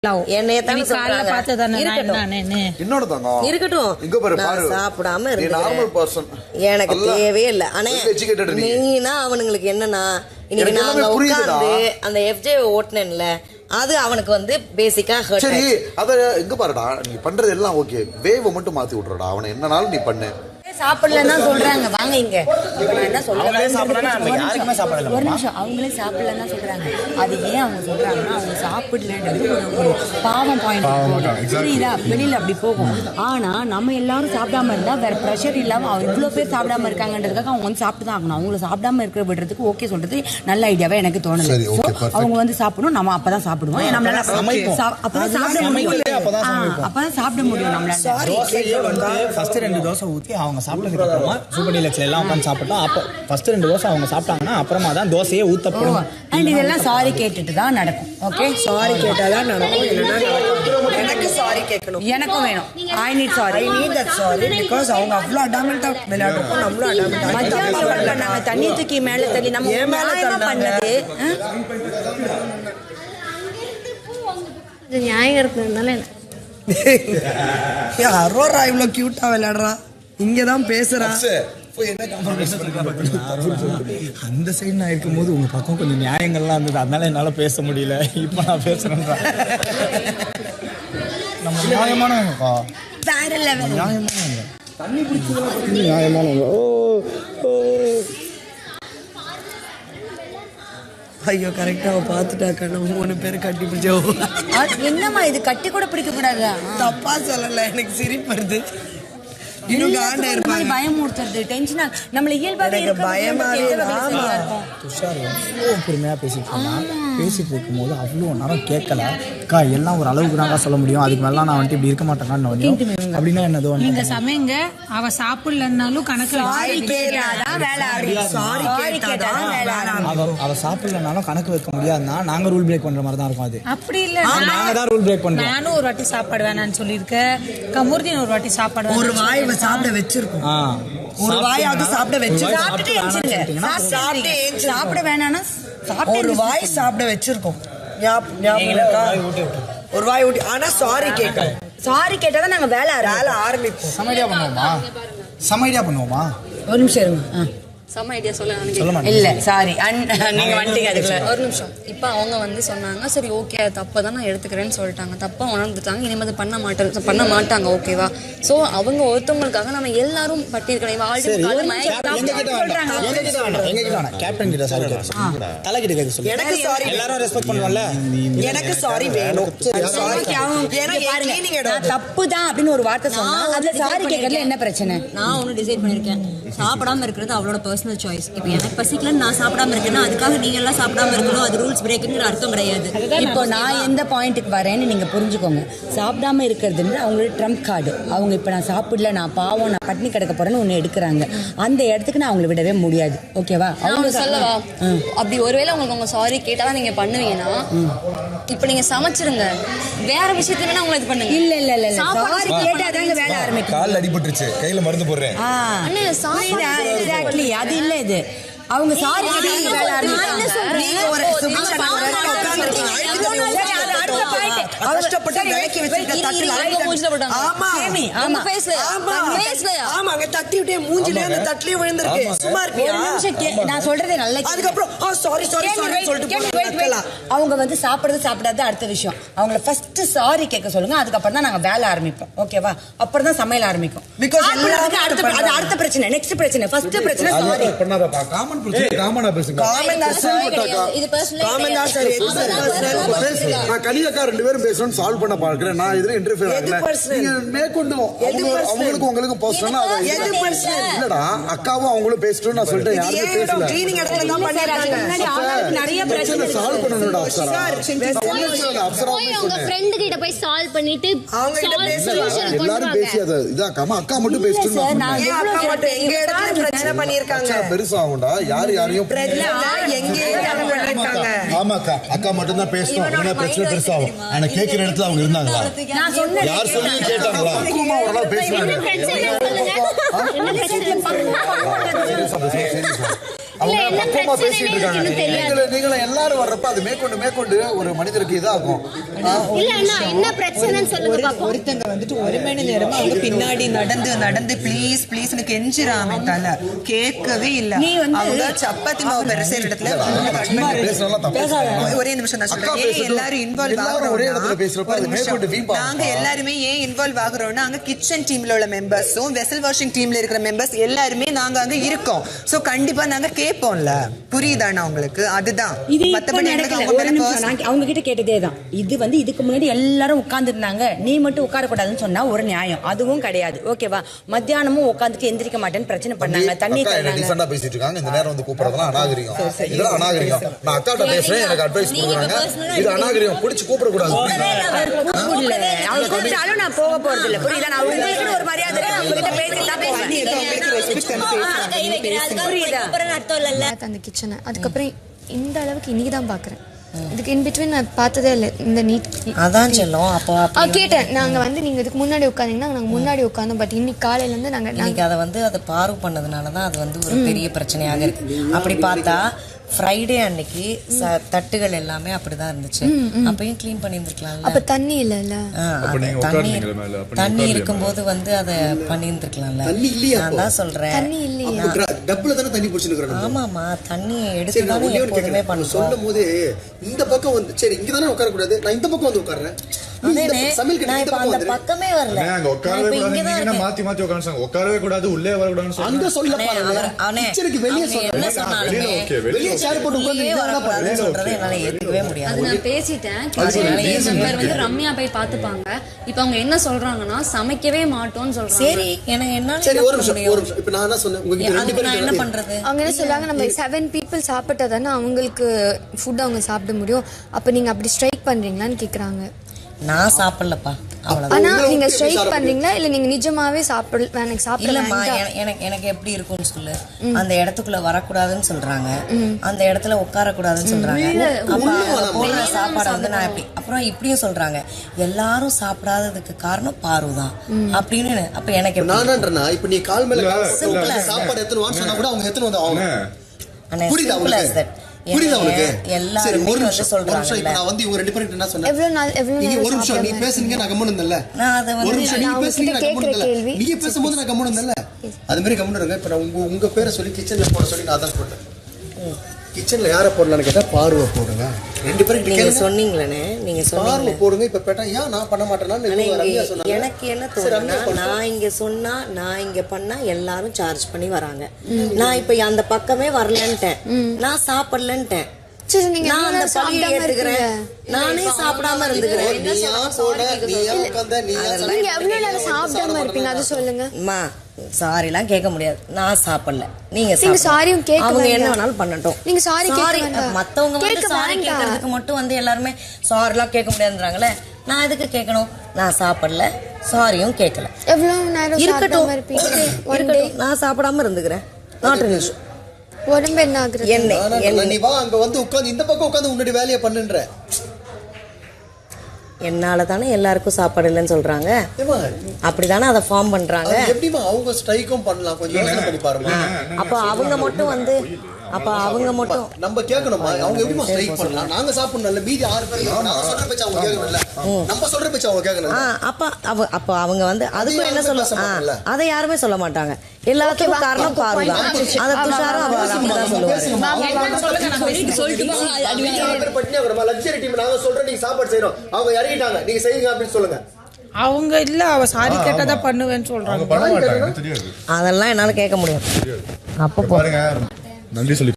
எனக்கு தேவையே இல்ல. ஆனா மெயினா அவனுங்களுக்கு என்னன்னா, இன்னைக்கு நாங்க உட்கார்ந்து அந்த எஃப்ஜே ஓட்டுனேன்ல, அது அவனுக்கு வந்து பேசிக்கா ஹர்ட். சரி, அத இங்க பாருடா, நீ பண்றது எல்லாம் ஓகே, வேவ மட்டும் மாத்தி விட்டுறடா. அவனை என்னனாலும் நீ பண்ணு. சாப்பிடலன்னா சொல்றாங்க, வாங்க இங்க. என்ன சொல்றாங்க? ஒரு நிமிஷம், அவங்களே சாப்பிடலன்னா சொல்றாங்க. அது ஏன் அவங்க சொல்றாங்கன்னா, அவங்க சாப்பிடலன்றது ஒரு பாவம் பாயிண்ட். புரியுதா? வெளியில அப்படி போகும். ஆனா நம்ம எல்லாரும் சாப்பிடாம இருந்தா வேற ப்ரெஷர் இல்லாம இவ்வளவு பேர் சாப்பிடாம இருக்காங்கன்றதுக்காக அவங்க வந்து சாப்பிட்டு தான் ஆகணும். அவங்கள சாப்பிடாம இருக்கிற விடுறதுக்கு ஓகே சொல்றது நல்ல ஐடியாவே எனக்கு தோணுது. அவங்க வந்து சாப்பிடணும், நம்ம அப்பதான் சாப்பிடுவோம். நம்மளால அப்பதான் சாப்பிட முடியும். அப்பதான் சாப்பிட முடியும் நம்மளால. ஃபர்ஸ்ட் 2 தோசை ஊத்தி அவங்க சாப்பிட்டதுக்கு அப்புறமா சூப்பர் டீலக்ஸ்ல எல்லாம் உட்காந்து சாப்பிட்டோம். அப்போ ஃபர்ஸ்ட் 2 தோசை அவங்க சாப்பிட்டாங்கன்னா அப்புறமா தான் தோசையே ஊத்தப்படும். அண்ட் இதெல்லாம் சாரி கேட்டுட்டு தான் நடக்கும். ஓகே, சாரி கேட்டாதான் நடக்கும். எனக்கு சாரி கேட்கணும், எனக்கும் வேணும். I need sorry, I need that sorry. Because அவங்க அவ்வளோ அடாமெண்டா விளையாடுறோம், நம்மளும் அடாமெண்டா. மத்தியானம் பண்ணாங்க, தண்ணி தூக்கி மேலே தள்ளி நம்ம நியாயமா பண்ணது. நியாயம் இருக்கிறதுனால அரோரா இவ்வளோ கியூட்டா விளையாடுறா, இங்கதான் பேசுறா. அந்த சைடு நான் இருக்கும்போது உங்க பக்கம் கொஞ்சம் நியாயங்கள்லாம் இருந்தது, அதனால என்னால பேச முடியல. இப்ப நான் பேசுறேன்டா. நம்ம நியாயமானவங்கப்பா, வேற லெவல். நியாயமானவங்க, தண்ணி பிடிச்சதுல நியாயமானவங்க. ஐயோ, கரெக்டா பாத்துட்டாக்கா, நம்ம 3 பேர் கட்டி பிடிச்சோம். என்னம்மா இது, கட்டி கூட பிடிக்க கூடாதா? தப்பா சொல்லல, எனக்கு சிரிப்பு வருது. பயமுறுத்துறது, டென்ஷனா நம்மள இயல்பாவே பொறுமையா பேசிட்டு இருக்கும்போது அவ்வளோ நேரம் கேட்கல. அக்கா எல்லாம் ஒரு அளவுக்கு தாங்க சொல்ல முடியும், அதுக்கு மேல நான் வந்துட்டு இப்படி இருக்க மாட்டேங்கான்னு அப்படின்னா என்னதோ நீங்க சமைங்க. அவ சாப்பிடலன்னாலும் கணக்கு அவ சாப்பிடலனாலும் கணக்கு வைக்க முடியாதுன்னா நாங்க ரூல் பிரேக் பண்ற மாதிரி தான் இருக்கும். அது அப்படி இல்ல, நாங்க தான் ரூல் பிரேக் பண்றோம். நானும் ஒரு வாட்டி சாப்பாடு வேணான்னு சொல்லியிருக்கேன். கமுர்தீன் ஒரு வாட்டி சாப்பாடு ஒரு வாய் சாப்பிட வச்சிருக்கோம், ஒரு வாயாவது சாப்பிட வச்சிருக்கோம். சாப்பிட வேணாம்னா ஒரு வாய் சாப்பிட வச்சிருக்கோம். ஒரு வாய் ஊட்டி. ஆனா சாரி கேட்கணும். சாரி கேட்டாதான் நாங்க வேலை ஆரம்பிப்போம். சமைடியா பண்ணுவோமா? ஒரு நிமிஷம் இருங்க. செம்ம ஐடியா சொல்ல இல்ல சாரி, நீங்க வந்துட்டீங்க அதுக்குள்ள. ஒரு நிமிஷம். இப்போ அவங்க வந்து சொன்னாங்க, சரி ஓகே அது தப்பை தான் நான் எடுத்துக்கிறேன்னு சொல்லிட்டாங்க. தப்பா உணர்ந்துட்டாங்க, இனிமேல் பண்ண மாட்டாங்க. ஓகேவா? ஸோ அவங்க ஒருத்தவங்களுக்காக நம்ம எல்லாரும் பட்டிருக்கணும். எனக்கு சாரி வேணும். தப்பு தான் அப்படின்னு ஒரு வார்த்தை சொன்னா அதுல சாரி கேட்கறதுல என்ன பிரச்சனை? நான் ஒண்ணு டிசைட் பண்ணிருக்கேன், சாப்பிடாம இருக்கிறது அவளோட பர்சனல் சாய்ஸ். இப்போ எனக்கு பசிக்கல, நான் சாப்பிடாம இருக்கேன்னா அதுக்காக நீங்க எல்லாம் சாப்பிடாம இருக்கணும், அது ரூல்ஸ் பிரேக்குங்கிற அர்த்தம் கிடையாது. இப்போ நான் எந்த பாயிண்ட்டுக்கு வரேன்னு நீங்க புரிஞ்சுக்கோங்க. சாப்பிடாம இருக்கிறதுன்னு அவங்களோட ட்ரம்ப் கார்டு. அவங்க இப்போ நான் சாப்பிடல, நான் பாவம், நான் பட்டினி கிடக்க போறேன்னு ஒன்று எடுக்கிறாங்க. அந்த இடத்துக்கு நான் அவங்களை விடவே முடியாது. ஓகேவா? அவங்க சொல்லவா, அப்படி ஒருவேளை உங்களுக்கு அவங்க சாரி கேட்டாதான் நீங்க பண்ணுவீங்கன்னா, இப்போ நீங்க சமைச்சிருங்க, வேற விஷயத்துல உங்களை இது பண்ணுங்க. இல்ல இல்ல இல்ல, சாரி கேட்டாதாங்க வேலை ஆரம்பிக்கும். கால் அடிபட்டுருச்சு, கையில மருந்து போடுறேன். எக்ஸாக்ட்லி, அது இல்ல இது. அவங்க சாரி கேட்டாங்க வேலை ஆரம்பிக்கும். நான் சொல்றதே நல்ல. அவங்க வந்து சாப்பிடுறது சாப்பிடாது அடுத்த விஷயம். அவங்கள ஃபர்ஸ்ட் சாரி கேட்க சொல்லுங்க, அதுக்கப்புறம் தான் நாங்க வேலை ஆரம்பிப்போம். ஓகேவா? அப்புறம் தான் சமையல் ஆரம்பிக்கும். அது அடுத்த பிரச்சனை, நெக்ஸ்ட் பிரச்சனை. ஃபர்ஸ்ட் பிரச்சனை சாரி. காமனா பேசுங்க. இது பர்சனல். நான் கனியக்கா 2 பேரும் பேசணும் சால்வ் பண்ண பார்க்கிறேன். நான் இதுல இன்டர்ஃபியர் ஆகல. நீங்க மேற்கொண்டு அவங்களுக்கு உங்களுக்கு பர்சனலா இல்லடா, அக்காவும் அவங்களும் பேசிட்டு நான் சொல்லிட்டேன். யாருமே பேசல. க்ளீனிங் இடத்துல தான் பண்ணிட்டாங்க. நிறைய பிரச்சனை சால்வ் பண்ணனும்டா அப்சரா. அப்சரா உங்க ஃப்ரெண்ட் கிட்ட போய் சால்வ் பண்ணிட்டு அவங்க கிட்ட பேசலாம். எல்லாரும் பேசியது இதாக்காம அக்கா மட்டும் பேசிட்டு எங்க இடத்துல பிரச்சனை பண்ணிருக்காங்க. பெருசா ஆகும்டா. யாரையும் எங்க பண்ணிருக்காங்க. ஆமா அக்கா மட்டும் தான் பேசணும். என்ன பிரச்சனை பெருசாகும். ஆனா கேக்குற இடத்துல அவங்க இருந்தாங்களா? நான் சொன்னேன். யார் சொல்லி கேட்டாங்களா? ஒரு பேசுறாங்க. அவங்க பக்குவமா பேசிட்டு இருக்காங்க. நீங்க எல்லாரும் வர்றப்ப அது மேற்கொண்டு ஒரு மனிதருக்கு இதாகும். என்ன பிரச்சனைன்னு சொல்லுங்க பாப்போம். ஒருத்தங்க வந்துட்டு 1 மணி நேரமா அவங்க பின்னாடி நடந்து ப்ளீஸ் ப்ளீஸ்னு கெஞ்சிராம தல கேட்கவே இல்ல. அவங்க சப்பாத்தி மாவு பெருசே இடத்துல ஒரே நிமிஷம் நான் சொல்றேன். ஏன் எல்லாரும் இன்வால்வ் ஆகுறோம்? நாங்க எல்லாருமே ஏன் இன்வால்வ் ஆகுறோம்னா அங்க கிச்சன் டீம்ல உள்ள மெம்பர்ஸும் வெசல் வாஷிங் டீம்ல இருக்கிற மெம்பர்ஸ் எல்லாருமே நாங்க அங்க இருக்கோம். சோ கண்டிப்பா நாங்க கேட்போம்ல. புரியுதானா உங்களுக்கு? அதுதான் மத்தபடி அவங்க கிட்ட கேட்டதே தான். இது வந்து இதுக்கு முன்னாடி எல்லாரும் உட்கார்ந்து இருந்தாங்க, நீ மட்டும் உட்கார கூடாதுன்னு சொன்னா ஒரு நியாயம். அதுவும் கிடையாது. ஓகேவா? மத்தியானமும் உட்காந்துட்டு எந்திரிக்க மாட்டேன்னு பிரச்சனை பண்ணாங்க. தண்ணி தராங்க பேசிட்டு இருக்காங்க. இந்த நேரம் வந்து கூப்பிடுறதுலாம் அநாகரிகம். இதெல்லாம் அநாகரிகம். நான் அக்காட்ட பேசுறேன், எனக்கு அட்வைஸ் கொடுக்குறாங்க. இது அநாகரிகம். பிடிச்சு கூப்பிட கூடாது. அவங்க கூப்பிட்டாலும் நான் போக போறது இல்ல. புரியுதா? நான் உங்களுக்கு ஒரு மரியாதை அவங்க கிட்ட பேசிட்டு தான் போவேன். அந்த கிச்சனை அதுக்கப்புறம் இந்த அளவுக்கு இன்னைக்கு தான் பாக்குறேன். இதுக்கு இன் பிட்வீன் நான் பார்த்ததே இல்லை. இந்த நீட் அதான் சொல்லும். அப்போ கேட்டேன். நாங்க வந்து நீங்க இதுக்கு முன்னாடி உட்காந்தீங்கன்னா நாங்க முன்னாடி உட்காந்தோம். பட் இன்னைக்கு காலையில இருந்து இன்னைக்கு அதை வந்து அதை பார்வை பண்ணதுனாலதான் அது வந்து ஒரு பெரிய பிரச்சனையாக இருக்கு. அப்படி பார்த்தா ஃப்ரைடே அன்னைக்கு தட்டுகள் எல்லாமே அப்படிதான் இருந்துச்சு. அப்பயும் கிளீன் பண்ணியிருந்துருக்கலாம். அப்ப தண்ணி இல்ல. தண்ணி இருக்கும்போது வந்து அதை பண்ணியிருந்துருக்கலாம்ல. நான் தான் சொல்றேன். தண்ணி இல்லையா? ஆமாமா, தண்ணி எடுத்துதானே எப்போதுமே பண்ணுவோம். சொல்லும் போது இந்த பக்கம் வந்து சரி இங்கதானே உட்கார கூடாது, நான் இந்த பக்கம் வந்து உட்கார்றேன். பக்கமே வரல. மாத்தி மாத்தி உட்காரவே கூடாது, உள்ளே வரக்கூடாதுன்னு ரம்யா போய் பாத்துப்பாங்க. இப்ப அவங்க என்ன சொல்றாங்கன்னா சமைக்கவே மாட்டோம்னு சொல்றாங்க. சரி, எனக்கு என்ன பண்றது? அவங்க என்ன சொல்றாங்க, நம்ம 7 people சாப்பிட்டாதானே அவங்களுக்கு ஃபுட் அவங்க சாப்பிட முடியும். அப்ப நீங்க அப்படி ஸ்ட்ரைக் பண்றீங்களான்னு கேக்குறாங்க. நான் சாப்பிடலப்பா. ஆனா நீங்க ஸ்ட்ரைக் பண்றீங்களா இல்ல நீங்க நிஜமாவே எனக்கு எப்படி இருக்கும்னு சொல்லு. அந்த இடத்துக்குள்ள வரக்கூடாதுன்னு சொல்றாங்க, அந்த இடத்துல உட்கார கூடாதுன்னு சொல்றாங்க. அப்ப சாப்பாடு வந்து நான் எப்படி அப்புறம் இப்படியும் சொல்றாங்க, எல்லாரும் சாப்பிடாததுக்கு காரணம் பாருதான் அப்படின்னு. அப்ப எனக்கு இப்ப நீ கால் மேல சாப்பாடு எத்தனை வாங்க சொன்னா கூட அவங்க எத்தனை வந்து ஆகும். புரியுதா? புரியுதா உங்களுக்கு? எல்லாரும் ஒரு சொல்றாங்க. நான் வந்து இவங்க ரெண்டு பேரும் என்ன சொன்னேன், நீங்க ஒரு நிமிஷம் நீ பேசுனீங்க, நான் கம்முனு இருந்தேன்ல. ஒரு நிமிஷம் நீங்க பேசுனீங்க, நான் கம்முனு இருந்தேன்ல. நீங்க பேசும்போது நான் கம்முனு இருந்தேன்ல. அது மாதிரி கம்முனு இருங்க. இப்ப நான் உங்க பேரை சொல்லி கிச்சன்ல போட சொல்லி நான் தான் போட்டேன். கிச்சன்ல யார போடலாம்னு கேட்டா பார்வை போடுங்க. ரெண்டு பேரும் நீங்க சொன்னீங்களே, நீங்க பார்வை போடுங்க. இப்ப பேட்டா ஏன் நான் பண்ண மாட்டேன்னா எனக்கு என்ன தோணுதுன்னா, நான் இங்க சொன்னா நான் இங்க பண்ணா எல்லாரும் சார்ஜ் பண்ணி வராங்க. நான் இப்ப அந்த பக்கமே வரலன்ட்டேன், நான் சாப்பிடலன்ட்டேன். நான் அந்த பழியை ஏத்துக்கிறேன், நானே சாப்பிடாம இருந்துக்கிறேன். சாரி எல்லாம் கேட்க முடியாது. நான் சாப்பிடல, நீங்க சாரியும் கேட்க, அவங்க என்ன வேணாலும் பண்ணட்டும். நீங்க சாரி மத்தவங்க வந்து சாரி கேட்கறதுக்கு மட்டும் வந்து எல்லாருமே சாரி எல்லாம் கேட்க முடியாதுன்றாங்களே. நான் எதுக்கு கேட்கணும்? நான் சாப்பிடல, சாரியும் கேட்கல. இருக்கட்டும், நான் சாப்பிடாம இருந்துக்கிறேன். Not an issue. உடம்பு என்ன ஆகுறது? என்ன நீ வா அங்க வந்து உட்கார்ந்து இந்த பக்கம் உட்கார்ந்து உன்னுடைய வேலையை பண்ணுன்ற. என்னால தானே எல்லாருக்கும் சாப்பாடு இல்லைன்னு சொல்றாங்க. அப்படிதானே அதை ஃபார்ம் பண்றாங்க. எப்படிமா அவங்க ஸ்ட்ரைக்கும் பண்ணலாம், கொஞ்சம் யோசனை பண்ணி பாருங்க. அப்ப அவங்க மட்டும் வந்து நம்ம கேட்கணுமா? அவங்க எப்படிமா ஸ்ட்ரைக் பண்ணலாம்? நாங்க சாப்பிடணும்ல, மீதி 6 பேர் நாங்க சொல்ற பேச்ச அவங்க கேட்கணும்ல, நம்ம சொல்ற பேச்ச அவங்க கேட்கணும். அப்ப அவங்க வந்து அதுக்கு என்ன சொல்ல, அதை யாருமே சொல்ல மாட்டாங்க. எல்லாத்துக்கும் காரணம் பாருதான். அதை துஷாரும் அப்படிதான் சொல்லுவாங்க. லக்ஸரி டீம் நாங்க சொல்றோம், நீங்க சாப்பாடு செய்யறோம், அவங்க இறங்கிட்டாங்க, நீங்க செய்யுங்க அப்படின்னு சொல்லுங்க. அவங்க இல்ல, அவ சாரி கேட்டதா பண்ணுவேன்னு சொல்றாங்க. அதெல்லாம் என்னால கேட்க முடியும். அப்ப பாருங்க, நன்றி சொல்லி